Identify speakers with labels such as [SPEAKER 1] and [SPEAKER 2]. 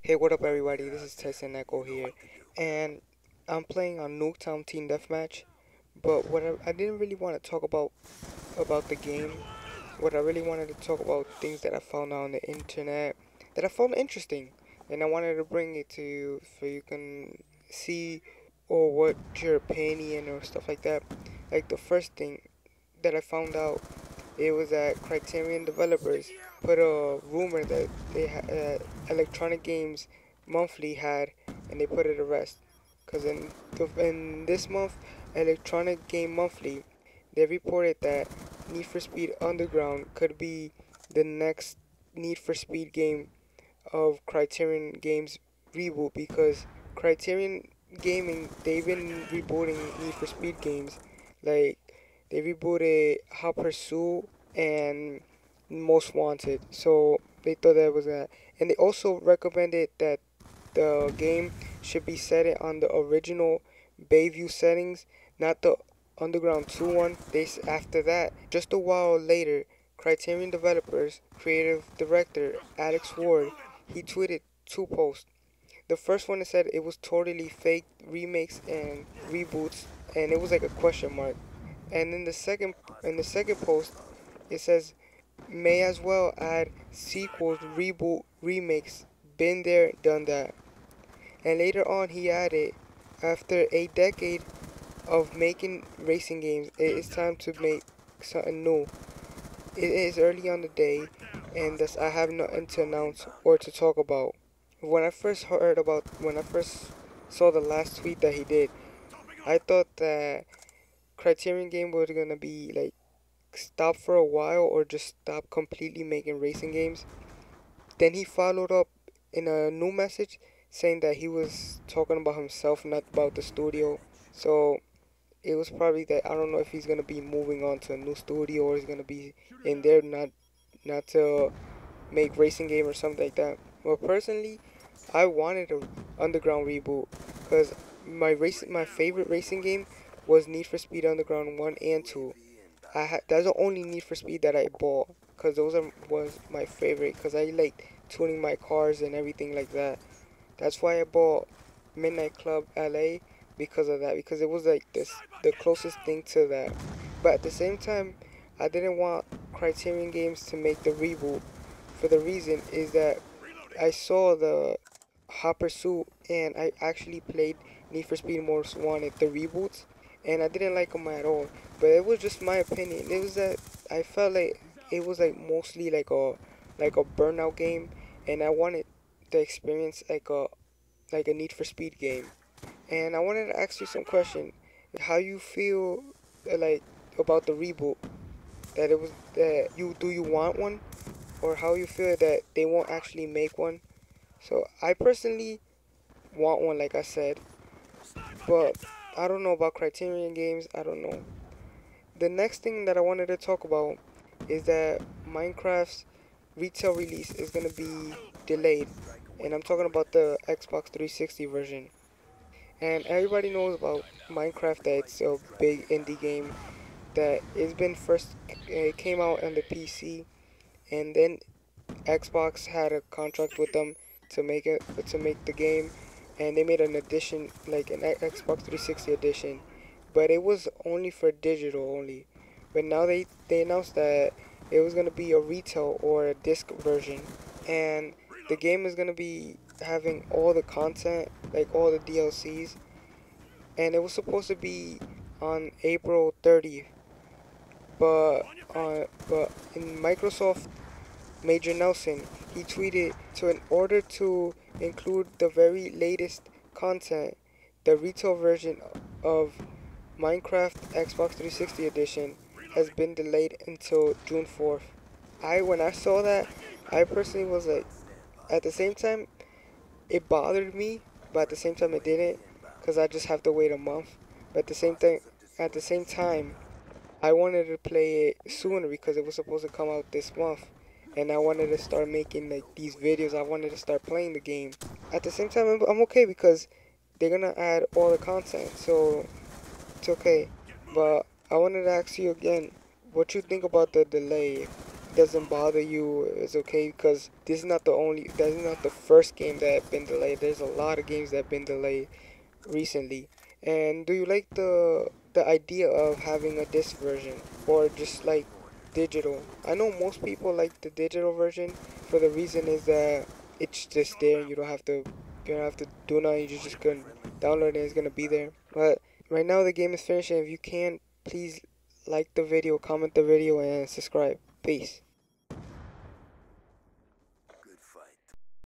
[SPEAKER 1] Hey, what up, everybody? This is tysonecko here, and I'm playing on Nuketown Team Deathmatch. But I didn't really want to talk about the game. What I really wanted to talk about things that I found on the internet that I found interesting, and I wanted to bring it to you so you can see or what your opinion or stuff like that. Like the first thing that I found out, it was that Criterion developers put a rumor that Electronic Games Monthly had, and they put it to rest. Cause in this month, Electronic Game Monthly, they reported that Need for Speed Underground could be the next Need for Speed game of Criterion Games Reboot, because Criterion Gaming, they've been rebooting Need for Speed games. Like they rebooted Hot Pursuit and Most Wanted. So they thought that was that. And they also recommended that the game should be set on the original Bayview settings, not the Underground 2 one. After that, just a while later, Criterion developers, creative director Alex Ward, he tweeted two posts. The first one said it was totally fake remakes and reboots, and it was like a question mark. And in the second post, it says may as well add sequels, reboot, remakes. Been there, done that. And later on, he added, after a decade of making racing games, it is time to make something new. It is early on the day, and thus I have nothing to announce or to talk about. When I first saw the last tweet that he did, I thought that Criterion Game was gonna be like stop for a while or just stop completely making racing games. Then he followed up in a new message saying that he was talking about himself, not about the studio. So it was probably that I don't know if he's gonna be moving on to a new studio or he's gonna be in there not to make racing game or something like that. Well, personally, I wanted a Underground reboot because my favorite racing game was Need for Speed Underground 1 and 2. That's the only Need for Speed that I bought because was my favorite because I liked tuning my cars and everything like that. That's why I bought Midnight Club LA because of that, because it was like the closest thing to that. But at the same time, I didn't want Criterion Games to make the reboot for the reason is that I saw the Hot Pursuit and I actually played Need for Speed Most Wanted, the reboots, and I didn't like them at all. But it was just my opinion. It was that I felt like it was like mostly like a burnout game, and I wanted the experience like a Need for Speed game. And I wanted to ask you some question. How you feel like about the reboot? That it was that you do you want one, or how you feel that they won't actually make one? So I personally want one, like I said, but I don't know about Criterion Games. I don't know. The next thing that I wanted to talk about is that Minecraft's retail release is gonna be delayed, and I'm talking about the Xbox 360 version. And everybody knows about Minecraft, that it's a big indie game that it's been first it came out on the PC, and then Xbox had a contract with them to make the game, and they made an edition like an Xbox 360 edition, but it was only for digital only. But now they announced that it was gonna be a retail or a disc version, and the game is gonna be having all the content, like all the DLCs, and it was supposed to be on April 30th, but in Microsoft Major Nelson, he tweeted, "To in order to include the very latest content, the retail version of Minecraft Xbox 360 edition has been delayed until June 4th." When I saw that, I personally was like, at the same time, it bothered me, but at the same time it didn't, because I just have to wait a month. But at the same time, I wanted to play it sooner because it was supposed to come out this month, and I wanted to start making like these videos. I wanted to start playing the game. At the same time, I'm okay because they're gonna add all the content, so it's okay. But I wanted to ask you again, what you think about the delay? doesn't bother you, it's okay, because this is not the only, that is not the first game that have been delayed. There's a lot of games that have been delayed recently. And do you like the idea of having a disc version or just like digital? I know most people like the digital version for the reason is that it's just there. You don't have to do nothing. You just gonna download it and it's gonna be there. But right now the game is finished, and if you can, please like the video, comment the video, and subscribe. Peace.